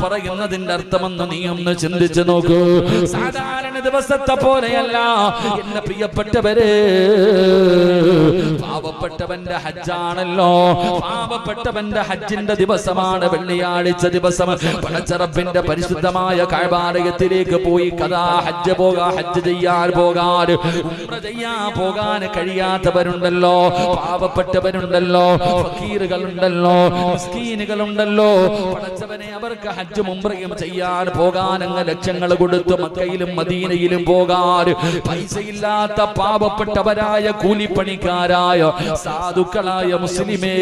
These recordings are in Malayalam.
പറയുന്നതിന്റെ അർത്ഥമെന്ന് നീ ഒന്ന് ചിന്തിച്ചു നോക്കൂ. സാധാരണ ദിവസത്തെ പോലെയല്ല എന്റെ പ്രിയപ്പെട്ടവരെ. പാവപ്പെട്ടവന്റെ ഹജ്ജാണല്ലോ. പാവപ്പെട്ടവന്റെ ഹജ്ജിന്റെ ദിവസമാണ് വെള്ളിയാഴ്ച ദിവസം. പടച്ചറബിന്റെ പരിശുദ്ധമായ കഅബാലയത്തിലേക്ക് പോയി കഥാ ഹജ്ജ് ഹജ്ജ് ചെയ്യാൻ പോകാൻ, ഉംറ ചെയ്യാൻ പോകാൻ കഴിയാത്തവരുണ്ടല്ലോ, പാവപ്പെട്ടവരുണ്ടല്ലോ, ഫക്കീറുകളുണ്ടല്ലോ, മിസ്കീനുകളുണ്ടല്ലോ. പടച്ചവനെ അവർക്ക് ഹജ്ജും ഉംറയും ചെയ്യാൻ പോകാൻ അങ്ങ് ലക്ഷങ്ങൾ കൊടുത്ത് മക്കയിലും മദീനയിലും പോകാൻ പൈസയില്ലാത്ത പാവപ്പെട്ടവരായ കൂലിപ്പണിക്കാരായ സാധുക്കളായ മുസ്ലിമേ,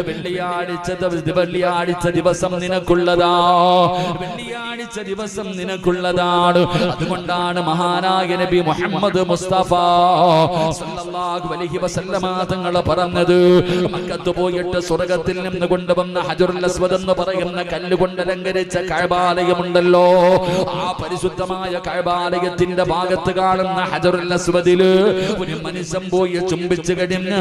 വെള്ളിയാഴ്ച ദിവസം നിനക്കുള്ളതാ. വെള്ളിയാഴ്ച ദിവസം നിനക്കുള്ളതാണ്. അതുകൊണ്ടാണ് മഹാനായ നബി മുഹമ്മദ് മുസ്തഫ സല്ലല്ലാഹു അലൈഹി വസല്ലമ തങ്ങൾ പറഞ്ഞത്, മക്കത്ത് പോയിട്ട് സ്വർഗ്ഗത്തിൽ നിന്ന് കൊണ്ടുവന്ന ഹജറുൽ അസ്വദ് എന്ന് പറയുന്ന കല്ലുകൊണ്ട് അലങ്കരിച്ച കഅബാലയമുണ്ടല്ലോ. ആ പരിശുദ്ധമായ കഅബാലയത്തിന്റെ ഭാഗത്ത് കാണുന്ന ഹജറുൽ അസ്വദിൽ ഒരു മനുഷ്യൻ പോയി ചുംബിച്ചു കഴിഞ്ഞാൽ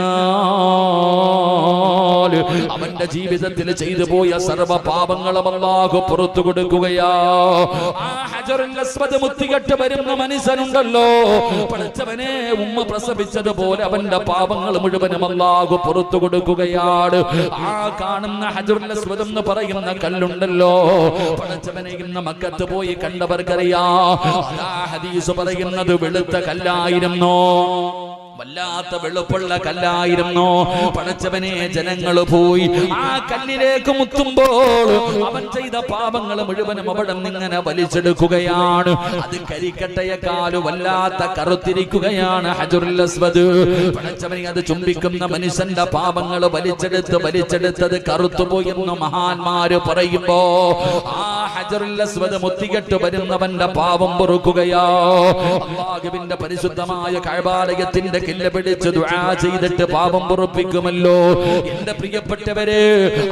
അവന്റെ ജീവിതത്തിൽ ചെയ്തു പോയ സർവ്വ പാപങ്ങളും അല്ലാഹു പുറത്തു കൊടുക്കുകയാ. ആ ഹജറുൽ അസ്വദ് മുത്തികെട്ട് വരുന്ന മനുഷ്യനുണ്ടല്ലോ, പടച്ചവനെ ഉമ്മ പ്രസവിച്ചതുപോലെ അവന്റെ പാപങ്ങൾ മുഴുവനും അല്ലാഹു പുറത്തു കൊടുക്കുകയാണ്. ആ കാണുന്ന ഹജറുൽ അസ്വദ് എന്ന് പറയുന്ന കല്ലുണ്ടല്ലോ, പടച്ചവനെ ഇന്ന് മക്കത്ത് പോയി കണ്ടവർക്കറിയാം. ആ ഹദീസ് പറയുന്നത് വെളുത്ത കല്ലായിരുന്നു, വല്ലാത്ത വെളുപ്പുള്ള കല്ലായിരുന്നു. പടച്ചവനെ ജനങ്ങൾ പോയി ആ കല്ലിലേക്ക് മുത്തുമ്പോൾ അവൻ ചെയ്ത പാപങ്ങൾ മുഴുവനും അവിടെ നിന്നിങ്ങനെ വലിച്ചെടുക്കുകയാണ്. അത് കരിക്കട്ടയെക്കാൾ വല്ലാത്ത കറുത്തിരിക്കുകയാണ് ഹജറുൽ അസ്വദ്. പടച്ചവനെ അത് ചുംബിക്കുന്ന മനുഷ്യന്റെ പാപങ്ങൾ വലിച്ചെടുത്തത് കറുത്തുപോയി എന്ന് മഹാന്മാര് പറയുമ്പോ ആ ഹജറുൽ അസ്വദ് മുത്തികെട്ട് വരുന്നവന്റെ പാപം പൊറുക്കുകയോ. അല്ലാഹുവിന്റെ പരിശുദ്ധമായ കഅബാലയത്തിന്റെ കില്ല പിടിച്ച് ദുആ ചെയ്തിട്ട് പാപം പൊറുപ്പിക്കുമല്ലോ. എന്റെ പ്രിയപ്പെട്ടവരെ,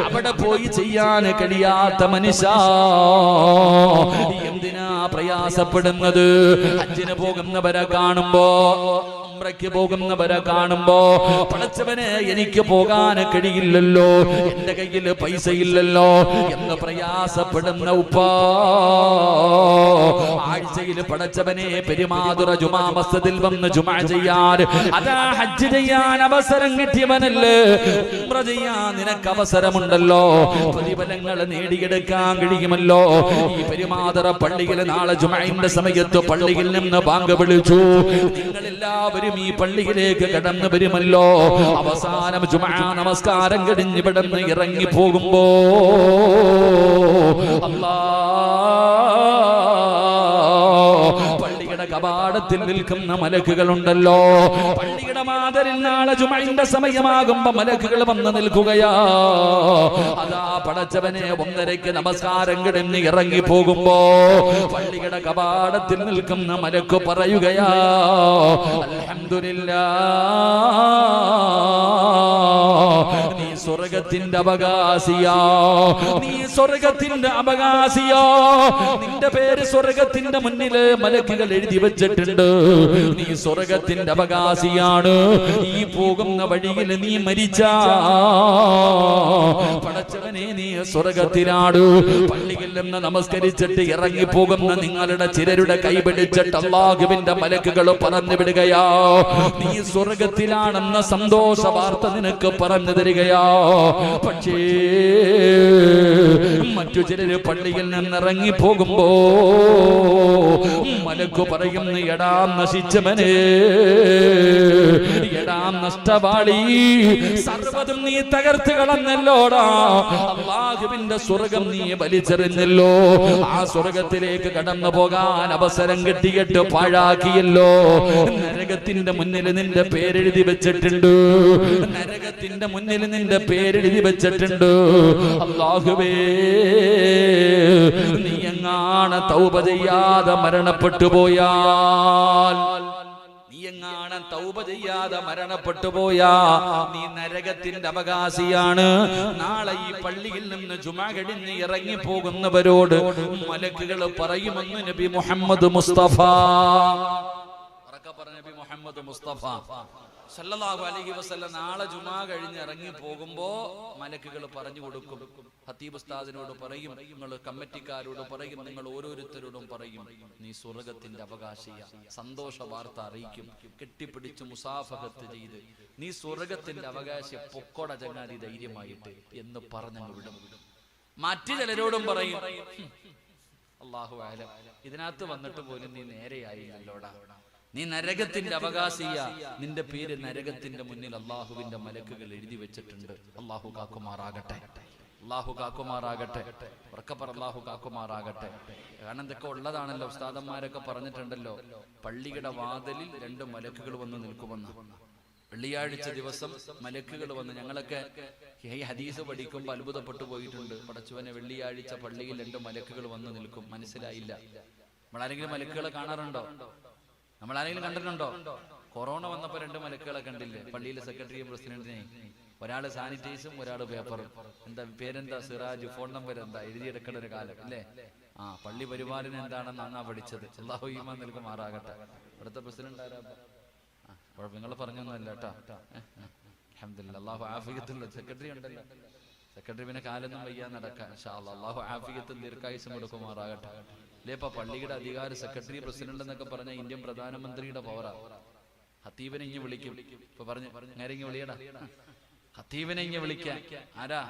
അവിടെ പോയി ചെയ്യാൻ കഴിയാത്ത മനുഷ്യ എന്തിനാ പ്രയാസപ്പെടുന്നത്? ഹജ്ജിന് പോകുന്നവരെ കാണുമ്പോ, ഉംറയ്ക്ക് പോകുന്നവരെ കാണുമ്പോ, പടച്ചവനെ എനിക്ക് പോകാൻ കഴിയില്ലല്ലോ, എന്റെ കയ്യിൽ പൈസ ഇല്ലല്ലോ എന്ന് പ്രയാസപ്പെടുന്ന ഉപ്പ, ആഴ്ചയിൽ പടച്ചവനെ പെരുമാതുറ ജുമാ മസ്ജിദിൽ വന്ന് ജുമാ ചെയ്യാൻ, അതാ ഹജ്ജ് ചെയ്യാൻ അവസരം കിട്ടിയവനല്ലേ, ഉംറ ചെയ്യാൻ നിനക്ക് അവസരമുണ്ടല്ലോ, പ്രതിഫലങ്ങൾ നേടിയെടുക്കാൻ കഴിയുമല്ലോ. ഈ പെരുമാതുറ പള്ളിയിൽ നാളെ ജുമഅന്റെ സമയത്ത് പള്ളിയിൽ നിന്ന് ബാങ്ക് വിളിച്ചു, നിങ്ങളെല്ലാവരും ഈ പള്ളിയിലേക്ക് കടന്നു വരുമല്ലോ. അവസാനം ജുമാ നമസ്കാരം കഴിഞ്ഞ് ഇവിടെ നിന്ന് ഇറങ്ങി പോകുമ്പോ പള്ളിയുടെ കവാടത്തിൽ നിൽക്കുന്ന മലക്കുകളുണ്ടല്ലോ, പള്ളിയുടെ മാതരിൽ നാളെ ജുമഅന്റെ സമയമാകുമ്പോ മലക്കുകൾ വന്ന് നിൽക്കുകയാ. അതാ പടച്ചവനെ 1:30 നമസ്കാരം കഴിഞ്ഞ് ഇറങ്ങി പോകുമ്പോ പള്ളിയുടെ കവാടത്തിൽ നിൽക്കുന്ന മലക്ക് പറയുകയാ, അൽഹംദുലില്ലാഹ്, നീ സ്വർഗ്ഗത്തിന്റെ അവകാശിയാ, നീ സ്വർഗ്ഗത്തിന്റെ അവകാശിയാ, നിന്റെ പേര് സ്വർഗ്ഗത്തിന്റെ മുന്നില് മലക്കുകൾ എഴുതി വെച്ചിട്ടുണ്ട്, നീ സ്വർഗ്ഗത്തിന്റെ അവകാശിയാണ്. ഈ പോകുന്ന വഴിയിൽ നീ മരിച്ചാ പടച്ചവനെ നീ സ്വർഗ്ഗത്തിലാണ്. പള്ളിയിൽ നിന്ന് നമസ്കരിച്ചിട്ട് ഇറങ്ങി പോകുന്ന നിങ്ങളുടെ ചിലരുടെ കൈപിടിച്ചിട്ട് അല്ലാഹുവിന്റെ മലക്കുകൾ പറഞ്ഞു വിടുകയാ, നീ സ്വർഗ്ഗത്തിലാണെന്ന സന്തോഷ വാർത്ത നിനക്ക് പറഞ്ഞു തരികയാ. പക്ഷേ മറ്റു ചിലര് പള്ളിയിൽ നിന്നിറങ്ങി പോകുമ്പോ മലക്ക് പറയുന്നു, എടാ നശിച്ചവനെ, എടാ നഷ്ടവാളി, സർവ്വതും നീ തകർത്ത് കളഞ്ഞല്ലോടാ, അല്ലാഹുവിന്റെ സ്വർഗ്ഗം നീ വലിച്ചെറിഞ്ഞല്ലോ, ആ സ്വർഗ്ഗത്തിലേക്ക് കടന്നു പോകാൻ അവസരം കിട്ടിയിട്ട് പാഴാക്കിയല്ലോ. നരകത്തിന്റെ മുന്നിൽ നിന്റെ പേരെഴുതി വെച്ചിട്ടുണ്ട്, നരകത്തിന്റെ മുന്നിൽ നിന്റെ പേരെഴുതി വെച്ചിട്ടുണ്ട്. അല്ലാഹുവേ, നീ എങ്ങാണ് തൗബ ചെയ്യാതെ മരണപ്പെട്ടു പോയാൽ, നീ എങ്ങാണ് തൗബ ചെയ്യാതെ മരണപ്പെട്ടു പോയാ നീ നരകത്തിന്റെ അവകാശിയാണ്. നാളെ ഈ പള്ളിയിൽ നിന്ന് ജുമാ കഴിഞ്ഞ് ഇറങ്ങി പോകുന്നവരോട് മലക്കുകൾ പറയുമെന്ന് നബി മുഹമ്മദ് മുസ്തഫ, നബി മുഹമ്മദ് മുസ്തഫ സല്ലല്ലാഹു അലൈഹി വസല്ലം നാളെ ജുമാ കഴിഞ്ഞ് ഇറങ്ങി പോകുമ്പോ മലക്കുകൾ പറഞ്ഞു കൊടുക്കും, ഖതീബ് ഉസ്താദിനോട് പറയും, നിങ്ങൾ കമ്മിറ്റിക്കാരോട് പറയും, നിങ്ങൾ ഓരോരുത്തരോടും പറയും, നീ സ്വർഗത്തിന്റെ അവകാശിയ, സന്തോഷ വാർത്ത അറിയിക്കും, കെട്ടിപ്പിടിച്ച് മുസാഫഹത്ത് ചെയ്ത് നീ സ്വർഗത്തിന്റെ അവകാശി, പൊക്കോട ചങ്ങാതി ധൈര്യമായിട്ട് എന്ന് പറഞ്ഞങ്ങ് വിടും. മറ്റു ചിലരോടും പറയും, അല്ലാഹു അഅലം, ഇതിനകത്ത് വന്നിട്ട് പോലും നീ നേരെയായില്ലല്ലോടാ, നീ നരകത്തിന്റെ അവകാശിയ, നിന്റെ പേര് നരകത്തിന്റെ മുന്നിൽ അള്ളാഹുവിന്റെ മലക്കുകൾ എഴുതി വെച്ചിട്ടുണ്ട്. അള്ളാഹു കാക്കുമാറാകട്ടെ, അള്ളാഹു കാക്കുമാറാകട്ടെ, ഉറക്കപ്പറ അള്ളാഹു കാക്കുമാറാകട്ടെ. കാരണം ഇതൊക്കെ ഉള്ളതാണല്ലോ, ഉസ്താദന്മാരൊക്കെ പറഞ്ഞിട്ടുണ്ടല്ലോ, പള്ളിയുടെ വാതിലിൽ 2 മലക്കുകൾ വന്ന് നിൽക്കുമെന്ന്. വെള്ളിയാഴ്ച ദിവസം മലക്കുകൾ വന്ന്, ഞങ്ങളൊക്കെ ഈ ഹദീസ് പഠിക്കുമ്പോൾ അത്ഭുതപ്പെട്ടു പോയിട്ടുണ്ട്. പടച്ചവനെ, വെള്ളിയാഴ്ച പള്ളിയിൽ 2 മലക്കുകൾ വന്ന് നിൽക്കും. മനസ്സിലായില്ല. നമ്മളാരെങ്കിലും മലക്കുകളെ കാണാറുണ്ടോ? നമ്മളാരെങ്കിലും കണ്ടിട്ടുണ്ടോ? കൊറോണ വന്നപ്പോ 2 മലക്കുകളെ കണ്ടില്ലേ? പള്ളിയിലെ സെക്രട്ടറിയും പ്രസിഡന്റിനെയും. ഒരാള് സാനിറ്റൈസും, ഒരാള് പേപ്പറും. എന്താ പേരെന്താ? സിറാജ്. ഫോൺ നമ്പർ എന്താ? എഴുതിയെടുക്കേണ്ട ഒരു കാലം അല്ലേ? പള്ളി പരിപാലനം എന്താണെന്ന് അങ്ങാ പഠിച്ചത്. അല്ലാഹു ഈമാൻ നൽകുമാറാകട്ടെ. ഇവിടുത്തെ പ്രസിഡന്റ് ആരാ? നിങ്ങൾ പറഞ്ഞൊന്നുമല്ല കേട്ടോ. അൽഹംദുലില്ലാഹ്, അല്ലാഹു ആഫിയത്തുള്ള സെക്രട്ടറി ഉണ്ടല്ലോ. സെക്രട്ടറി പിന്നെ കാലൊന്നും വയ്യാൻ നടക്കാൻ. ഇൻഷാ അല്ലാഹ് അല്ലാഹു ആഫിയത്തും ദീർഘായുസ്സും കൊടുക്കുമാറാകട്ടെ. അല്ലേ, ഇപ്പൊ പള്ളിയുടെ അധികാര സെക്രട്ടറി പ്രസിഡന്റ് എന്നൊക്കെ പറഞ്ഞ ഇന്ത്യൻ പ്രധാനമന്ത്രിയുടെ പവറാ. ഖത്തീബിനെ ഇഞ്ഞ് വിളിക്കും. ഇപ്പൊ പറഞ്ഞു നേരെ ഇങ്ങ് വിളിയടാ, ഖത്തീബിനെ ഇഞ്ഞ് വിളിക്കാൻ. ആരാ?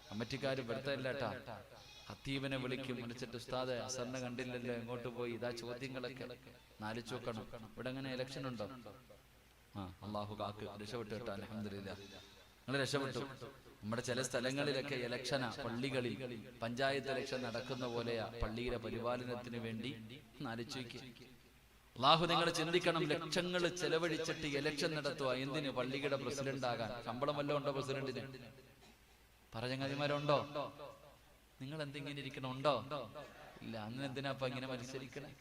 കമ്മിറ്റിക്കാര് വെറുതെയല്ല കേട്ടാ. ഖത്തീബിനെ വിളിക്കും. വിളിച്ചിട്ട്, ഉസ്താദെ അസറിനെ കണ്ടില്ലല്ലോ, എങ്ങോട്ട് പോയി? ഇതാ ചോദ്യങ്ങളൊക്കെ നാലിച്ചു നോക്കണം. ഇവിടെ എങ്ങനെ ഇലക്ഷൻ ഉണ്ടോ? അല്ലാഹു കാക്ക്, രക്ഷപ്പെട്ടു കേട്ടോ. അൽഹംദുലില്ലാഹ്, നിങ്ങൾ രക്ഷപ്പെട്ടു. നമ്മുടെ ചില സ്ഥലങ്ങളിലൊക്കെ ഇലക്ഷനാ, പള്ളികളിൽ പഞ്ചായത്ത് ഇലക്ഷൻ നടക്കുന്ന പോലെയാ. പള്ളിയുടെ പരിപാലനത്തിന് വേണ്ടി നാലിച്ചോയ്ക്ക്. അല്ലാഹു, നിങ്ങൾ ചിന്തിക്കണം, ലക്ഷങ്ങൾ ചെലവഴിച്ചിട്ട് ഇലക്ഷൻ നടത്തുക. എന്തിന്? പള്ളിയുടെ പ്രസിഡന്റ് ആകാൻ. ശമ്പളം വല്ലതും ഉണ്ടോ പ്രസിഡന്റിന്? പറഞ്ഞങ്ങാതിമാരുണ്ടോ? നിങ്ങൾ എന്തെങ്കിലും ഇരിക്കണുണ്ടോ? ഇല്ല. അങ്ങനെ എന്തിനാ അപ്പൊ ഇങ്ങനെ മത്സരിക്കണേ?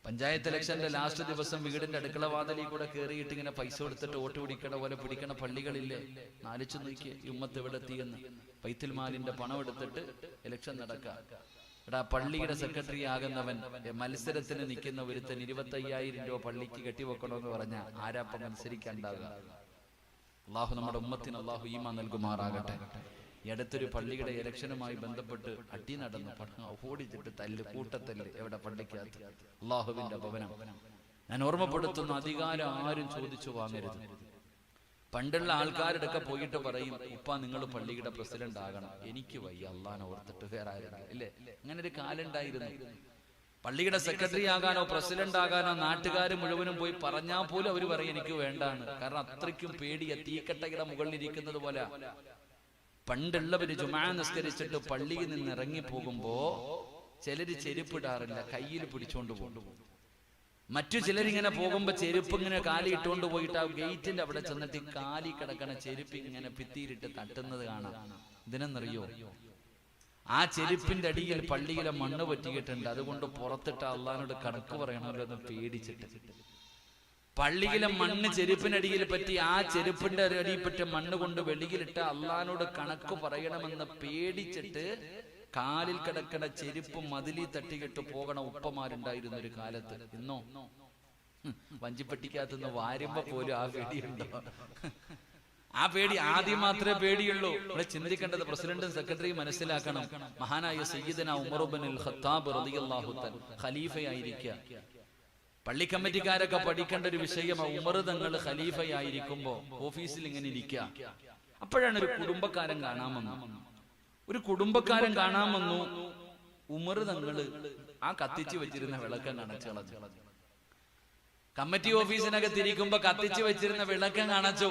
പഞ്ചായത്ത് ഇലക്ഷന്റെ ലാസ്റ്റ് ദിവസം വീടിന്റെ അടുക്കള വാതിലിൽ കൂടെ കയറിയിട്ട് ഇങ്ങനെ പൈസ കൊടുത്തിട്ട് വോട്ട് പിടിക്കണ പോലെ പിടിക്കണ പള്ളികളില്ലേ? നാലിച്ചു നോക്കി ഉമ്മത്ത് എവിടെ എത്തിയെന്ന്. ബൈത്തുൽ മാലിന്റെ പണം എടുത്തിട്ട് ഇലക്ഷൻ നടക്കുക. ഇവിടെ പള്ളിയുടെ സെക്രട്ടറി ആകുന്നവൻ, മത്സരത്തിന് നിൽക്കുന്ന ഒരുത്തൻ 25,000 രൂപ പള്ളിക്ക് കെട്ടിവെക്കണമെന്ന് പറഞ്ഞ ആരാപ്പം മത്സരിക്കാണ്ടാവുക? അള്ളാഹു നമ്മുടെ ഉമ്മത്തിന് അള്ളാഹു ഈമാൻ നൽകുമാറാകട്ടെ. ഈ അടുത്തൊരു പള്ളിയുടെ ഇലക്ഷനുമായി ബന്ധപ്പെട്ട് അടി നടന്നു. ഓടിച്ചിട്ട് തല്ല്, കൂട്ടത്തല്ല്. എവിടെ? പള്ളിക്കകത്ത്. അള്ളാഹുവിന്റെ ഭവനം. ഞാൻ ഓർമ്മപ്പെടുത്തുന്ന, അധികാരം ആരും ചോദിച്ചു വാങ്ങരുത്. പണ്ടുള്ള ആൾക്കാരുടെ ഒക്കെ പോയിട്ട് പറയും, ഉപ്പ നിങ്ങൾ പള്ളിയുടെ പ്രസിഡന്റ് ആകണം. എനിക്ക് വയ്യ, അള്ളാനെ ഓർത്തിട്ട് വേറെ ആരും ഇല്ലേ? അങ്ങനെ ഒരു കാലുണ്ടായിരുന്നു. പള്ളിയുടെ സെക്രട്ടറി ആകാനോ പ്രസിഡന്റ് ആകാനോ നാട്ടുകാർ മുഴുവനും പോയി പറഞ്ഞാൽ പോലും അവർ പറയും എനിക്ക് വേണ്ടാണ്. കാരണം അത്രയ്ക്കും പേടിയ, തീക്കട്ടയുടെ മുകളിൽ ഇരിക്കുന്നത് പോലെ. പണ്ടുള്ളവര് ജുമാ നിസ്കരിച്ചിട്ട് പള്ളിയിൽ നിന്ന് ഇറങ്ങി പോകുമ്പോ ചിലര് ചെരുപ്പിടാറില്ല, കയ്യിൽ പിടിച്ചോണ്ട് പോകും. മറ്റു ചിലരിങ്ങനെ പോകുമ്പോ ചെരുപ്പ് ഇങ്ങനെ കാലി ഇട്ടുകൊണ്ട് പോയിട്ട് ആ ഗേറ്റിന്റെ അവിടെ ചെന്നിട്ട് കാലി കിടക്കണ ചെരുപ്പ് ഇങ്ങനെ ഭിത്തിയിലിട്ട് തട്ടുന്നത് കാണാം. ഇതിനെന്നറിയോ? ആ ചെരുപ്പിന്റെ അടിയിൽ പള്ളിയിലെ മണ്ണ് പറ്റിയിട്ടുണ്ട്. അതുകൊണ്ട് പുറത്തിട്ട് അള്ളാനോട് കണക്ക് പറയണമല്ലോ എന്ന് പേടിച്ചിട്ട്. പള്ളിയിലെ മണ്ണ് ചെരുപ്പിനടിയിൽ പറ്റി ആ ചെരുപ്പിന്റെ അടിയിൽ പറ്റിയ മണ്ണ് കൊണ്ട് വെളിയിലിട്ട് അള്ളാനോട് കണക്ക് പറയണമെന്ന് പേടിച്ചിട്ട് കാലിൽ കിടക്കണ ചെരുപ്പ് മതിലി തട്ടിക്കിട്ട് പോകണ ഉപ്പമാരുണ്ടായിരുന്നു ഒരു കാലത്ത്. ഇന്നോ വഞ്ചിപ്പട്ടിക്കകത്തുനിന്ന് വാരുമ്പോ പോലും ആ പേടിയുണ്ടോ? ആ പേടി ആദ്യം മാത്രമേ പേടിയുള്ളൂ. ഇവിടെ ചിന്തിക്കേണ്ടത് പ്രസിഡന്റും സെക്രട്ടറിയും മനസ്സിലാക്കണം. മഹാനായ സയ്യിദന ഉമർ ഇബ്നുൽ ഖത്താബ് റളിയല്ലാഹു തആല ഖലീഫയായിരിക്കുക. പള്ളി കമ്മിറ്റിക്കാരൊക്കെ പഠിക്കേണ്ട ഒരു വിഷയമാണ്. ഉമർ തങ്ങൾ ഖലീഫയായിരിക്കുമ്പോ ഓഫീസിൽ ഇങ്ങനെ ഇരിക്കുക. അപ്പോഴാണ് ഒരു കുടുംബക്കാരൻ കാണാൻ വന്നു. ഉമർ തങ്ങൾ ആ കത്തിച്ചു വെച്ചിരുന്ന വിളക്കം അണച്ചു കളഞ്ഞു. കമ്മിറ്റി ഓഫീസിനകത്ത് ഇരിക്കുമ്പോ കത്തിച്ചു വെച്ചിരുന്ന വിളക്കം അണച്ചു.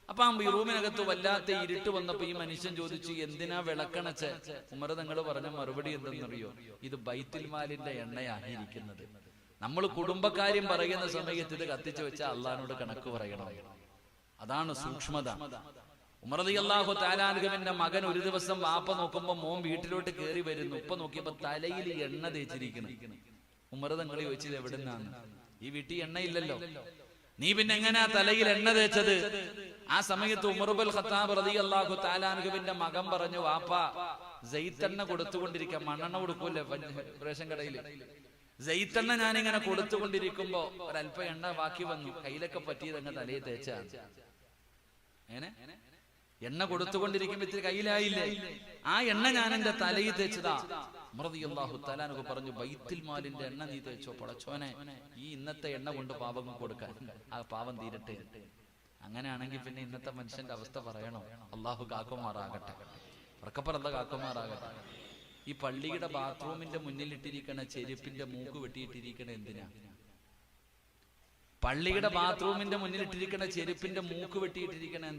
അപ്പൊ ആ റൂമിനകത്ത് വല്ലാത്ത ഇരുട്ട് വന്നപ്പോ ഈ മനുഷ്യൻ ചോദിച്ചു, എന്തിനാ വിളക്കണച്ച്? ഉമർ തങ്ങൾ പറഞ്ഞ മറുപടി എന്തെന്നറിയോ? ഇത് ബൈത്തുൽ മാലിന്റെ എണ്ണയായിരിക്കുന്നത്. നമ്മൾ കുടുംബക്കാര്യം പറയുന്ന സമയത്ത് ഇത് കത്തിച്ചു വെച്ച അള്ളാനോട് കണക്ക് പറയണം. അതാണ് സൂക്ഷ്മത. ഉമർ റളിയല്ലാഹു തആല അൻഹുവിന്റെ മകൻ ഒരു ദിവസം വാപ്പ നോക്കുമ്പോ മോൻ വീട്ടിലോട്ട് കയറി വരുന്നു. ഉപ്പ നോക്കിയപ്പോ തലയിൽ എണ്ണ തേച്ചിരിക്കണം. ഉമർ തങ്ങൾ ചോദിച്ചത് എവിടുന്നാണ്? ഈ വീട്ടിൽ എണ്ണയില്ലല്ലോ, നീ പിന്നെ എങ്ങനെയാ തലയിൽ എണ്ണ തേച്ചത്? ആ സമയത്ത് ഉമർ ഇബ്നുൽ ഖത്താബ് റളിയല്ലാഹു തആല അൻഹുവിന്റെ മകൻ പറഞ്ഞു, വാപ്പ സൈത്തെണ്ണ കൊടുത്തുകൊണ്ടിരിക്കുക, മണ്ണെണ്ണ കൊടുക്കൂല്ലേ റേഷൻ കടയിൽ, ജയ്ത്തെണ്ണ ഞാനിങ്ങനെ കൊടുത്തുകൊണ്ടിരിക്കുമ്പോ ഒരല്പ എണ്ണ ബാക്കി വന്നു, കയ്യിലൊക്കെ പറ്റിയത് അങ്ങ് തലയിൽ തേച്ചാ. എങ്ങനെ എണ്ണ കൊടുത്തുകൊണ്ടിരിക്കുമ്പോ ഇത്തിരി കയ്യിലായില്ലേ, ആ എണ്ണ ഞാൻ എന്റെ തലയിൽ തേച്ചതാ. റളിയല്ലാഹു തആല അൻഹു പറഞ്ഞു, ബൈത്തുൽ മാലിന്റെ എണ്ണ നീ തേച്ചോ, പടച്ചോനെ ഈ ഇന്നത്തെ എണ്ണ കൊണ്ട് പാപം കൊടുക്കാൻ, ആ പാവം തീരട്ടെ. അങ്ങനെയാണെങ്കിൽ പിന്നെ ഇന്നത്തെ മനുഷ്യന്റെ അവസ്ഥ പറയണോ? അള്ളാഹു കാക്കുമാറാകട്ടെ, ഉറക്കപ്പറല്ല കാക്കുമാറാകട്ടെ. ഈ പള്ളിയുടെ ബാത്റൂമിന്റെ മുന്നിലിട്ടിരിക്കണ ചെരുപ്പിന്റെ മൂക്ക് വെട്ടിയിട്ടിരിക്കണ എന്തിനാ? പള്ളിയുടെ ബാത്റൂമിന്റെ മുന്നിലിട്ടിരിക്കണ ചെരുപ്പിന്റെ മൂക്ക് വെട്ടിയിട്ടിരിക്കണ എന്തിനാ?